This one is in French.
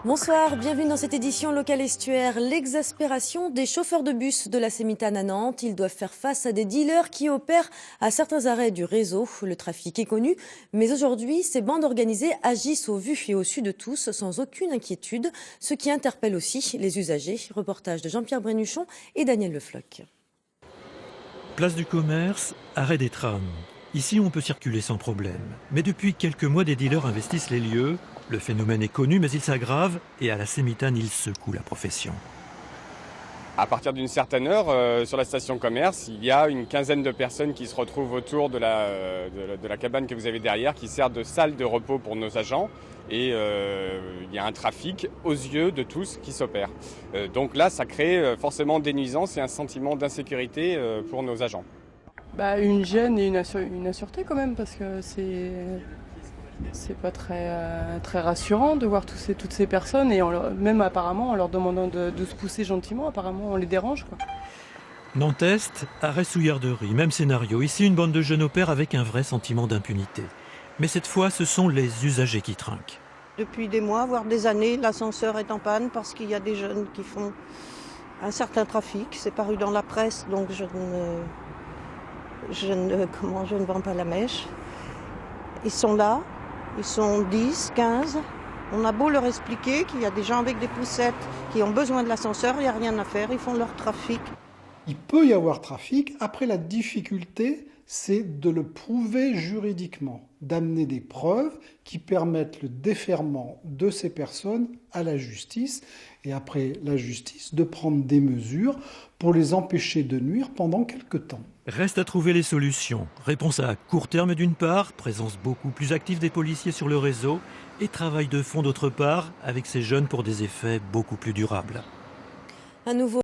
Bonsoir, bienvenue dans cette édition locale estuaire. L'exaspération des chauffeurs de bus de la Sémitane à Nantes. Ils doivent faire face à des dealers qui opèrent à certains arrêts du réseau. Le trafic est connu, mais aujourd'hui, ces bandes organisées agissent au vu et au su de tous sans aucune inquiétude, ce qui interpelle aussi les usagers. Reportage de Jean-Pierre Brénuchon et Daniel Le Floch. Place du commerce, arrêt des trams. Ici, on peut circuler sans problème. Mais depuis quelques mois, des dealers investissent les lieux. Le phénomène est connu, mais il s'aggrave et à la Sémitane, il secoue la profession. À partir d'une certaine heure, sur la station commerce, il y a une quinzaine de personnes qui se retrouvent autour de la cabane que vous avez derrière, qui sert de salle de repos pour nos agents. Et il y a un trafic aux yeux de tous qui s'opère. Donc là, ça crée forcément des nuisances et un sentiment d'insécurité pour nos agents. Une gêne et une insureté quand même, parce que c'est pas très rassurant de voir toutes ces personnes et même apparemment en leur demandant de se pousser gentiment, apparemment on les dérange, quoi. Nantes-Est, arrêt sous Yarderie, même scénario. Ici, une bande de jeunes opère avec un vrai sentiment d'impunité. Mais cette fois, ce sont les usagers qui trinquent. Depuis des mois, voire des années, l'ascenseur est en panne parce qu'il y a des jeunes qui font un certain trafic. C'est paru dans la presse, donc je ne vends pas la mèche. Ils sont là, ils sont 10, 15. On a beau leur expliquer qu'il y a des gens avec des poussettes qui ont besoin de l'ascenseur, il n'y a rien à faire, ils font leur trafic. Il peut y avoir trafic. Après, la difficulté, c'est de le prouver juridiquement, d'amener des preuves qui permettent le déferrement de ces personnes à la justice et après la justice de prendre des mesures pour les empêcher de nuire pendant quelque temps. Reste à trouver les solutions. Réponse à court terme d'une part, présence beaucoup plus active des policiers sur le réseau et travail de fond d'autre part avec ces jeunes pour des effets beaucoup plus durables. Un nouveau